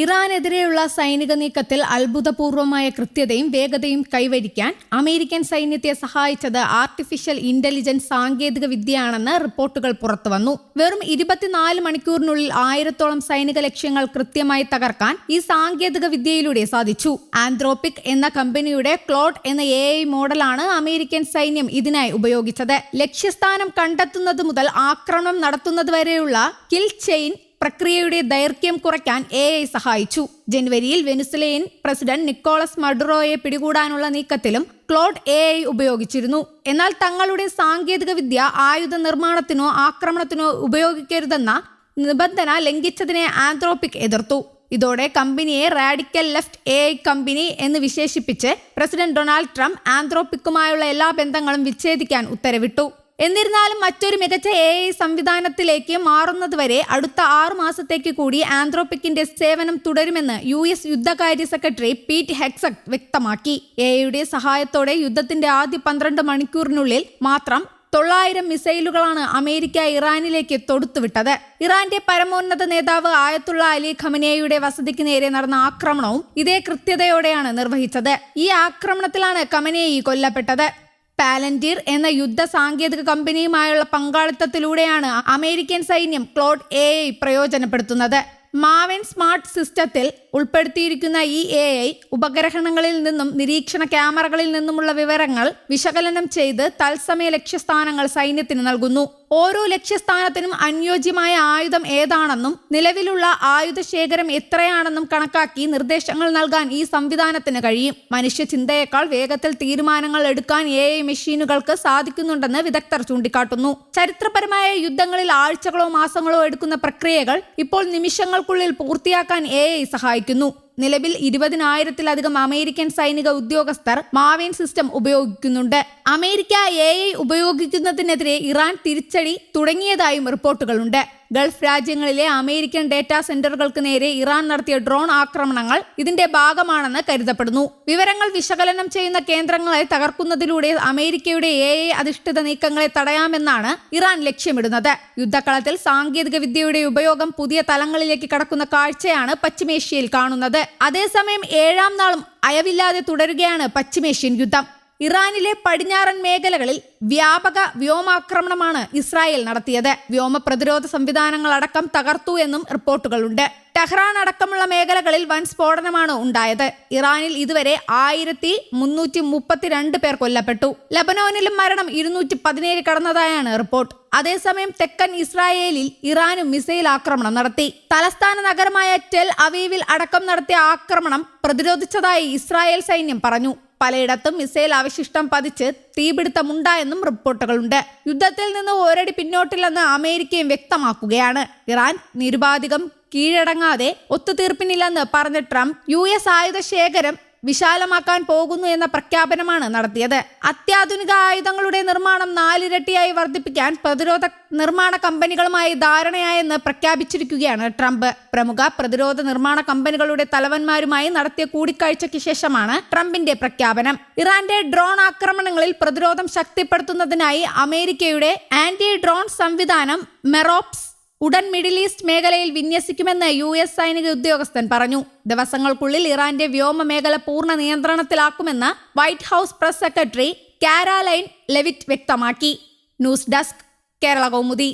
ഇറാനെതിരെയുള്ള സൈനിക നീക്കത്തിൽ അത്ഭുതപൂർവമായ കൃത്യതയും വേഗതയും കൈവരിക്കാൻ അമേരിക്കൻ സൈന്യത്തെ സഹായിച്ചത് ആർട്ടിഫിഷ്യൽ ഇന്റലിജൻസ് സാങ്കേതിക വിദ്യയാണെന്ന് റിപ്പോർട്ടുകൾ പുറത്തുവന്നു. വെറും 24 മണിക്കൂറിനുള്ളിൽ 1000-ഓളം സൈനിക ലക്ഷ്യങ്ങൾ കൃത്യമായി തകർക്കാൻ ഈ സാങ്കേതിക വിദ്യയിലൂടെ സാധിച്ചു. ആന്ത്രോപിക് എന്ന കമ്പനിയുടെ ക്ലോഡ് എന്ന AI മോഡലാണ് അമേരിക്കൻ സൈന്യം ഇതിനായി ഉപയോഗിച്ചത്. ലക്ഷ്യസ്ഥാനം കണ്ടെത്തുന്നത് മുതൽ ആക്രമണം നടത്തുന്നതുവരെയുള്ള കിൽ ചെയിൻ പ്രക്രിയയുടെ ദൈർഘ്യം കുറയ്ക്കാൻ AI സഹായിച്ചു. ജനുവരിയിൽ വെനിസ്വേലൻ പ്രസിഡന്റ് നിക്കോളസ് മഡുറോയെ പിടികൂടാനുള്ള നീക്കത്തിലും ക്ലോഡ് AI ഉപയോഗിച്ചിരുന്നു. എന്നാൽ തങ്ങളുടെ സാങ്കേതിക വിദ്യ ആയുധ നിർമ്മാണത്തിനോ ആക്രമണത്തിനോ ഉപയോഗിക്കരുതെന്ന നിബന്ധന ലംഘിച്ചതിനെ ആന്ത്രോപിക് എതിർത്തു. ഇതോടെ കമ്പനിയെ റാഡിക്കൽ ലെഫ്റ്റ് AI കമ്പനി എന്ന് വിശേഷിപ്പിച്ച് പ്രസിഡന്റ് ഡൊണാൾഡ് ട്രംപ് ആന്ത്രോപിക്കുമായുള്ള എല്ലാ ബന്ധങ്ങളും വിച്ഛേദിക്കാൻ ഉത്തരവിട്ടു. എന്നിരുന്നാലും മറ്റൊരു മികച്ച AI സംവിധാനത്തിലേക്ക് മാറുന്നതുവരെ അടുത്ത 6 മാസത്തേക്ക് കൂടി ആന്ത്രോപിക്കിന്റെ സേവനം തുടരുമെന്ന് US യുദ്ധകാര്യ സെക്രട്ടറി പീറ്റ് ഹെഗ്സെറ്റ് വ്യക്തമാക്കി. AIയുടെ സഹായത്തോടെ യുദ്ധത്തിന്റെ ആദ്യ 12 മണിക്കൂറിനുള്ളിൽ മാത്രം 900 മിസൈലുകളാണ് അമേരിക്ക ഇറാനിലേക്ക് തൊടുത്തുവിട്ടത്. ഇറാന്റെ പരമോന്നത നേതാവ് ആയത്തുള്ള അലി ഖമനേയുടെ വസതിക്ക് നേരെ നടന്ന ആക്രമണവും ഇതേ കൃത്യതയോടെയാണ് നിർവഹിച്ചത്. ഈ ആക്രമണത്തിലാണ് ഖമനേയി കൊല്ലപ്പെട്ടത്. പാലന്റീർ എന്ന യുദ്ധ സാങ്കേതിക കമ്പനിയുമായുള്ള പങ്കാളിത്തത്തിലൂടെയാണ് അമേരിക്കൻ സൈന്യം ക്ലോഡ് AI പ്രയോജനപ്പെടുത്തുന്നത്. മാവൻ സ്മാർട്ട് സിസ്റ്റത്തിൽ ഉൾപ്പെടുത്തിയിരിക്കുന്ന ഈ AI ഉപഗ്രഹങ്ങളിൽ നിന്നും നിരീക്ഷണ ക്യാമറകളിൽ നിന്നുമുള്ള വിവരങ്ങൾ വിശകലനം ചെയ്ത് തത്സമയ ലക്ഷ്യസ്ഥാനങ്ങൾ സൈന്യത്തിന് നൽകുന്നു. ഓരോ ലക്ഷ്യസ്ഥാനത്തിനും അനുയോജ്യമായ ആയുധം ഏതാണെന്നും നിലവിലുള്ള ആയുധ ശേഖരം എത്രയാണെന്നും കണക്കാക്കി നിർദ്ദേശങ്ങൾ നൽകാൻ ഈ സംവിധാനത്തിന് കഴിയും. മനുഷ്യ ചിന്തയേക്കാൾ വേഗത്തിൽ തീരുമാനങ്ങൾ എടുക്കാൻ AI മെഷീനുകൾക്ക് സാധിക്കുന്നുണ്ടെന്ന് വിദഗ്ധർ ചൂണ്ടിക്കാട്ടുന്നു. ചരിത്രപരമായ യുദ്ധങ്ങളിൽ ആഴ്ചകളോ മാസങ്ങളോ എടുക്കുന്ന പ്രക്രിയകൾ ഇപ്പോൾ നിമിഷങ്ങൾക്കുള്ളിൽ പൂർത്തിയാക്കാൻ AI സഹായിക്കുന്നു. നിലവിൽ 20,000-ലധികം അമേരിക്കൻ സൈനിക ഉദ്യോഗസ്ഥർ മാവേൻ സിസ്റ്റം ഉപയോഗിക്കുന്നുണ്ട്. അമേരിക്ക AI ഉപയോഗിക്കുന്നതിനെതിരെ ഇറാൻ തിരിച്ചടി തുടങ്ങിയതായും റിപ്പോർട്ടുകളുണ്ട്. ഗൾഫ് രാജ്യങ്ങളിലെ അമേരിക്കൻ ഡേറ്റാ സെന്ററുകൾക്ക് നേരെ ഇറാൻ നടത്തിയ ഡ്രോൺ ആക്രമണങ്ങൾ ഇതിന്റെ ഭാഗമാണെന്ന് കരുതപ്പെടുന്നു. വിവരങ്ങൾ വിശകലനം ചെയ്യുന്ന കേന്ദ്രങ്ങളെ തകർക്കുന്നതിലൂടെ അമേരിക്കയുടെ AI അധിഷ്ഠിത നീക്കങ്ങളെ തടയാമെന്നാണ് ഇറാൻ ലക്ഷ്യമിടുന്നത്. യുദ്ധക്കളത്തിൽ സാങ്കേതിക വിദ്യയുടെ ഉപയോഗം പുതിയ തലങ്ങളിലേക്ക് കടക്കുന്ന കാഴ്ചയാണ് പശ്ചിമേഷ്യയിൽ കാണുന്നത്. അതേസമയം 7ാം നാളും അയവില്ലാതെ തുടരുകയാണ് പശ്ചിമേഷ്യൻ യുദ്ധം. ഇറാനിലെ പടിഞ്ഞാറൻ മേഖലകളിൽ വ്യാപക വ്യോമാക്രമണമാണ് ഇസ്രായേൽ നടത്തിയത്. വ്യോമ പ്രതിരോധ സംവിധാനങ്ങളടക്കം തകർത്തു എന്നും റിപ്പോർട്ടുകളുണ്ട്. ടെഹ്റാൻ അടക്കമുള്ള മേഖലകളിൽ വൻ സ്ഫോടനമാണ് ഉണ്ടായത്. ഇറാനിൽ ഇതുവരെ 1332 പേർ കൊല്ലപ്പെട്ടു. ലബനോനിലും മരണം 217 കടന്നതായാണ് റിപ്പോർട്ട്. അതേസമയം തെക്കൻ ഇസ്രായേലിൽ ഇറാനും മിസൈൽ ആക്രമണം നടത്തി. തലസ്ഥാന നഗരമായ ടെൽ അവീവിൽ അടക്കം നടത്തിയ ആക്രമണം പ്രതിരോധിച്ചതായി ഇസ്രായേൽ സൈന്യം പറഞ്ഞു. പലയിടത്തും മിസൈൽ അവശിഷ്ടം പതിച്ച് തീപിടുത്തമുണ്ടായെന്നും റിപ്പോർട്ടുകളുണ്ട്. യുദ്ധത്തിൽ നിന്ന് ഒരടി പിന്നോട്ടില്ലെന്ന് അമേരിക്കയും വ്യക്തമാക്കുകയാണ്. ഇറാൻ നിരുപാധികം കീഴടങ്ങാതെ ഒത്തുതീർപ്പിനില്ലെന്ന് പറഞ്ഞ ട്രംപ് US ആയുധ ശേഖരം വിശാലമാക്കാൻ പോകുന്നു എന്ന പ്രഖ്യാപനമാണ് നടത്തിയത്. അത്യാധുനിക ആയുധങ്ങളുടെ നിർമ്മാണം 4 ഇരട്ടിയായി വർദ്ധിപ്പിക്കാൻ പ്രതിരോധ നിർമ്മാണ കമ്പനികളുമായി ധാരണയായെന്ന് പ്രഖ്യാപിച്ചിരിക്കുകയാണ് ട്രംപ്. പ്രമുഖ പ്രതിരോധ നിർമ്മാണ കമ്പനികളുടെ തലവന്മാരുമായി നടത്തിയ കൂടിക്കാഴ്ചയ്ക്ക് ശേഷമാണ് ട്രംപിന്റെ പ്രഖ്യാപനം. ഇറാന്റെ ഡ്രോൺ ആക്രമണങ്ങളിൽ പ്രതിരോധം ശക്തിപ്പെടുത്തുന്നതിനായി അമേരിക്കയുടെ ആന്റി ഡ്രോൺ സംവിധാനം മെറോപ്സ് ഉടൻ മിഡിൽ ഈസ്റ്റ് മേഖലയിൽ വിന്യസിക്കുമെന്ന് US സൈനിക ഉദ്യോഗസ്ഥൻ പറഞ്ഞു. ദിവസങ്ങൾക്കുള്ളിൽ ഇറാന്റെ വ്യോമ മേഖല പൂർണ്ണ നിയന്ത്രണത്തിലാക്കുമെന്ന് White House press secretary Karoline Leavitt വ്യക്തമാക്കി. News desk, Kerala Kaumudi.